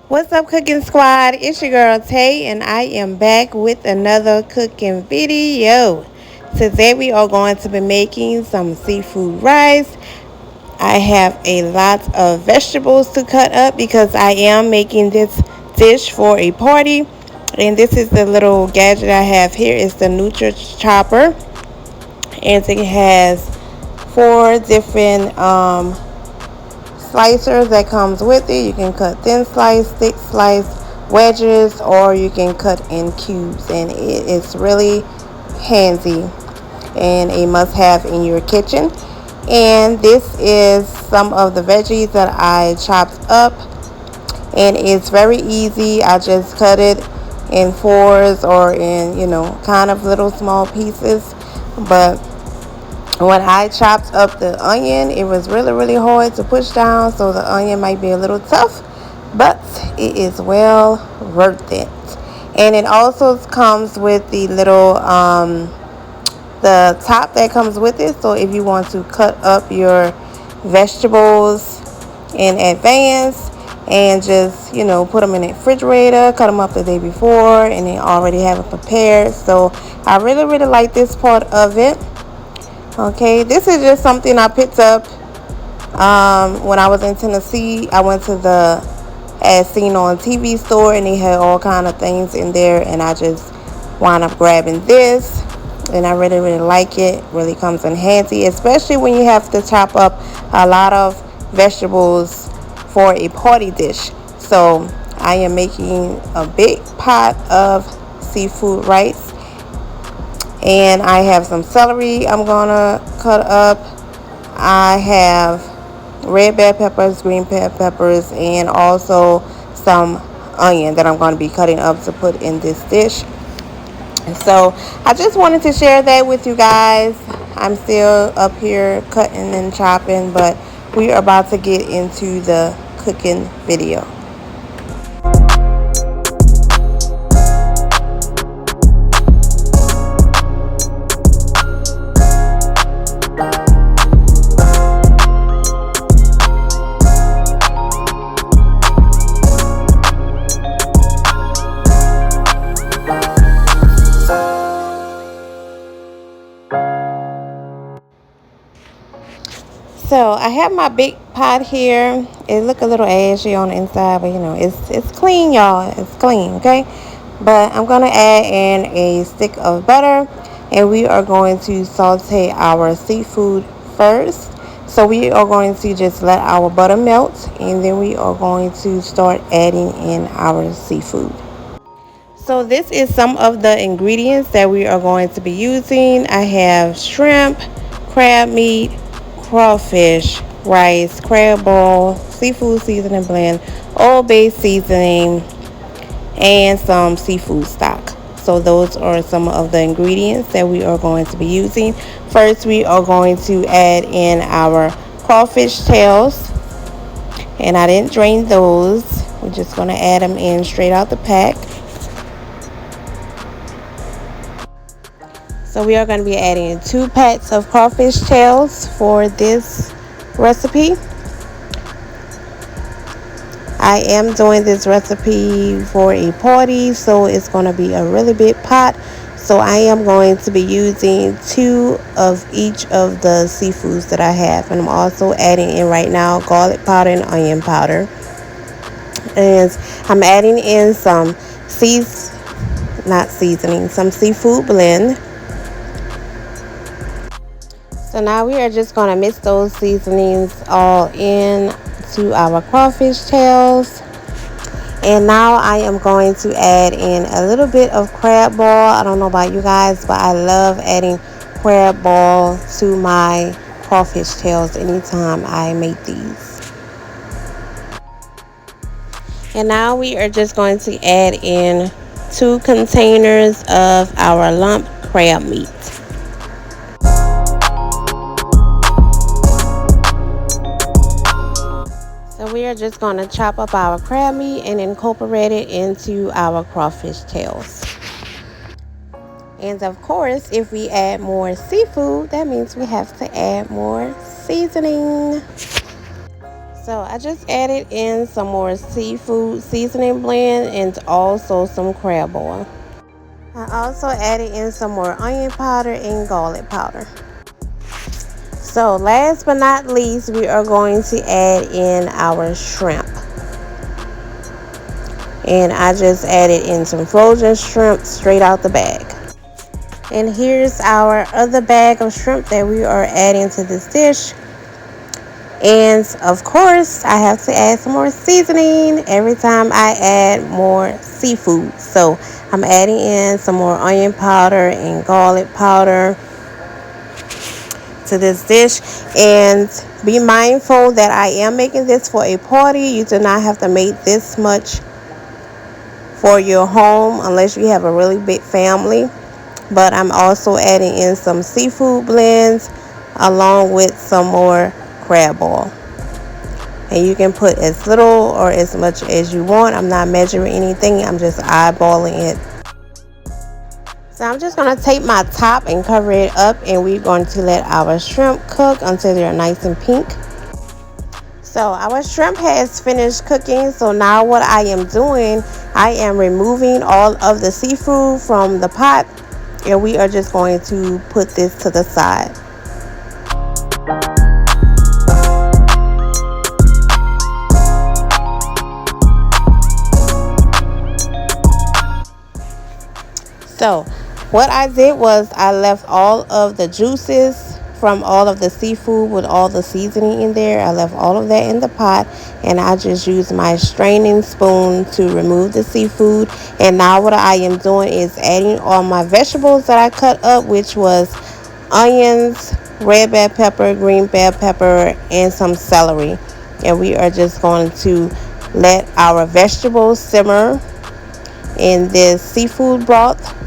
What's up, cooking squad? It's your girl Tay, and I am back with another cooking video. Today we are going to be making some seafood rice. I have a lot of vegetables to cut up because I am making this dish for a party. And this is the little gadget I have here. It's the Nutri Chopper, and it has four different slicer that comes with it. You can cut thin slice, thick slice, wedges, or you can cut in cubes, and it is really handy and a must-have in your kitchen. And this is some of the veggies that I chopped up, and it's very easy. I just cut it in fours or in kind of little small pieces. But when I chopped up the onion, it was really hard to push down, so the onion might be a little tough, but it is well worth it. And it also comes with the little the top that comes with it, so if you want to cut up your vegetables in advance and just put them in the refrigerator, cut them up the day before, and then already have it prepared. So I really like this part of it. Okay, this is just something I picked up when I was in Tennessee. I went to the As Seen on TV store, and they had all kind of things in there, and I just wound up grabbing this, and I really like it. Really comes in handy, especially when you have to chop up a lot of vegetables for a party dish. So I am making a big pot of seafood rice, and I have some celery I'm gonna cut up. I have red bell peppers, green bell peppers, and also some onion that I'm going to be cutting up to put in this dish. And so I just wanted to share that with you guys. I'm still up here cutting and chopping, but we are about to get into the cooking video. So I have my big pot here. It look a little ashy on the inside, but it's clean, y'all. It's clean, okay? But I'm gonna add in a stick of butter, and we are going to saute our seafood first. So we are going to just let our butter melt, and then we are going to start adding in our seafood. So this is some of the ingredients that we are going to be using. I have shrimp, crab meat, crawfish, rice, crab ball, seafood seasoning blend, oil-based seasoning, and some seafood stock. So those are some of the ingredients that we are going to be using. First, we are going to add in our crawfish tails, and I didn't drain those. We're just going to add them in straight out the pack. So we are going to be adding 2 packs of crawfish tails for this recipe. I am doing this recipe for a party, so it's going to be a really big pot. So I am going to be using 2 of each of the seafoods that I have. And I'm also adding in right now garlic powder and onion powder. And I'm adding in some some seafood blend. So now we are just going to mix those seasonings all in to our crawfish tails. And now I am going to add in a little bit of crab ball. I don't know about you guys, but I love adding crab ball to my crawfish tails anytime I make these. And now we are just going to add in 2 containers of our lump crab meat. So we are just going to chop up our crab meat and incorporate it into our crawfish tails. And of course, if we add more seafood, that means we have to add more seasoning. So I just added in some more seafood seasoning blend and also some crab oil. I also added in some more onion powder and garlic powder. So last but not least, we are going to add in our shrimp. And I just added in some frozen shrimp straight out the bag. And here's our other bag of shrimp that we are adding to this dish. And of course, I have to add some more seasoning every time I add more seafood. So I'm adding in some more onion powder and garlic powder to this dish. And be mindful that I am making this for a party. You do not have to make this much for your home unless you have a really big family. But I'm also adding in some seafood blends along with some more crab oil. And you can put as little or as much as you want. I'm not measuring anything. I'm just eyeballing it. So I'm just going to take my top and cover it up, and we're going to let our shrimp cook until they're nice and pink. So our shrimp has finished cooking. So now what I am doing, I am removing all of the seafood from the pot, and we are just going to put this to the side. So what I did was I left all of the juices from all of the seafood with all the seasoning in there. I left all of that in the pot, and I just used my straining spoon to remove the seafood. And now what I am doing is adding all my vegetables that I cut up, which was onions, red bell pepper, green bell pepper, and some celery. And we are just going to let our vegetables simmer in this seafood broth.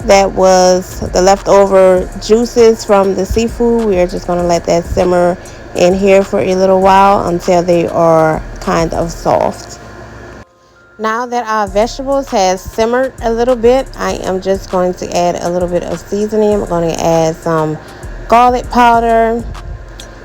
That was the leftover juices from the seafood. We are just going to let that simmer in here for a little while until they are kind of soft. Now that our vegetables has simmered a little bit, I am just going to add a little bit of seasoning. I'm going to add some garlic powder,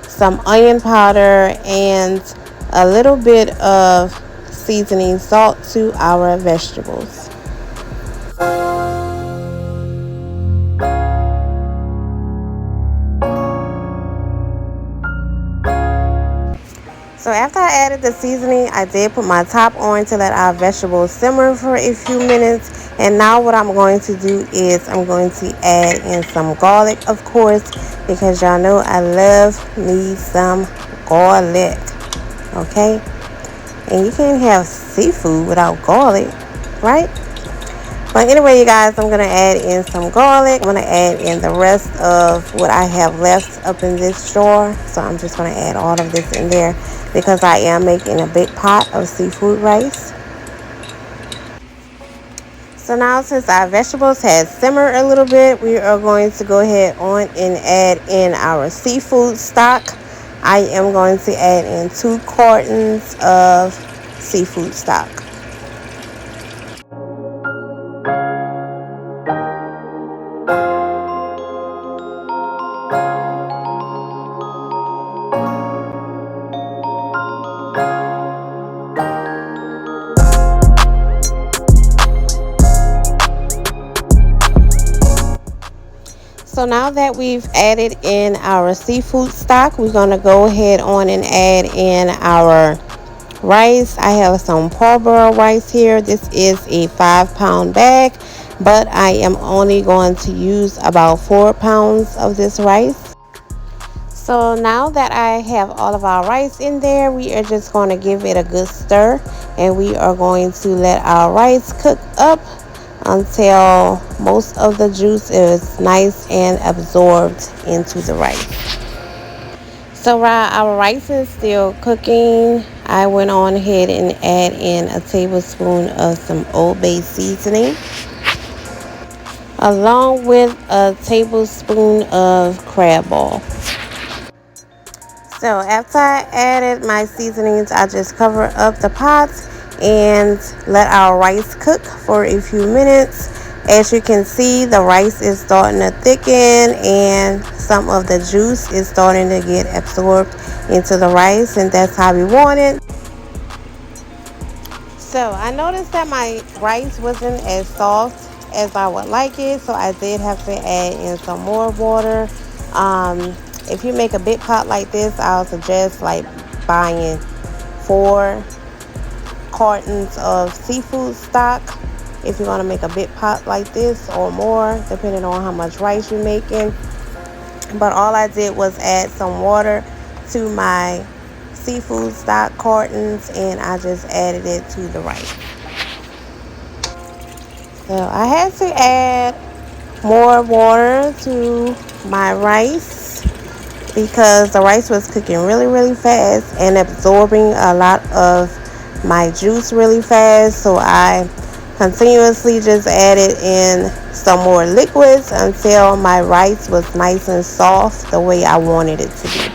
some onion powder, and a little bit of seasoning salt to our vegetables. So after I added the seasoning, I did put my top on to let our vegetables simmer for a few minutes. And now what I'm going to do is I'm going to add in some garlic, of course, because y'all know I love me some garlic. Okay? And you can't have seafood without garlic, right? But anyway, you guys, I'm going to add in some garlic. I'm going to add in the rest of what I have left up in this jar. So I'm just going to add all of this in there because I am making a big pot of seafood rice. So now since our vegetables have simmered a little bit, we are going to go ahead on and add in our seafood stock. I am going to add in 2 cartons of seafood stock. So now that we've added in our seafood stock, we're going to go ahead on and add in our rice. I have some parboiled rice here. This is a 5-pound bag, but I am only going to use about 4 pounds of this rice. So now that I have all of our rice in there, we are just going to give it a good stir, and we are going to let our rice cook up until most of the juice is nice and absorbed into the rice. So while our rice is still cooking, I went on ahead and add in a tablespoon of some Old Bay seasoning, along with a tablespoon of crab oil. So after I added my seasonings, I just cover up the pot and let our rice cook for a few minutes. As you can see, the rice is starting to thicken and some of the juice is starting to get absorbed into the rice, and that's how we want it. So I noticed that my rice wasn't as soft as I would like it, so I did have to add in some more water. If you make a big pot like this, I'll suggest like buying 4 cartons of seafood stock if you're going to make a big pot like this, or more depending on how much rice you're making. But all I did was add some water to my seafood stock cartons, and I just added it to the rice. So I had to add more water to my rice because the rice was cooking really fast and absorbing a lot of my juice really fast. So I continuously just added in some more liquids until my rice was nice and soft the way I wanted it to be.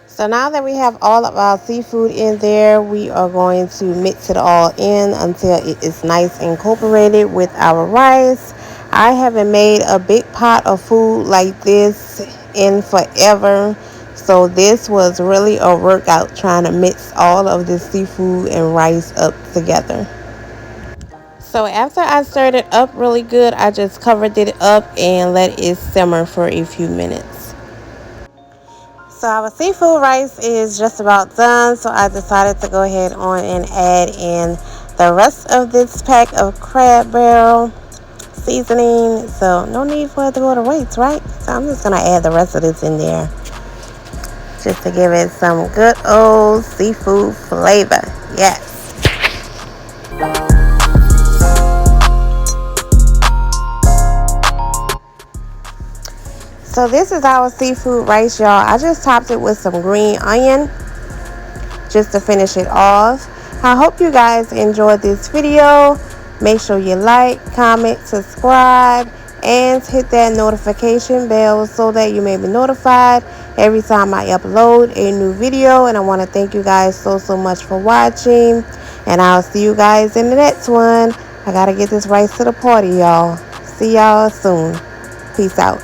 So now that we have all of our seafood in there, we are going to mix it all in until it is nice and incorporated with our rice. I haven't made a big pot of food like this in forever. So this was really a workout trying to mix all of this seafood and rice up together. So after I stirred it up really good, I just covered it up and let it simmer for a few minutes. So our seafood rice is just about done, so I decided to go ahead on and add in the rest of this pack of crab barrel seasoning. So no need for it to go to waste, right? So I'm just going to add the rest of this in there just to give it some good old seafood flavor. Yes. So this is our seafood rice, y'all. I just topped it with some green onion just to finish it off. I hope you guys enjoyed this video. Make sure you like, comment, subscribe, and hit that notification bell so that you may be notified every time I upload a new video. And I want to thank you guys so much for watching, and I'll see you guys in the next one. I gotta get this rice to the party, y'all. See y'all soon. Peace out.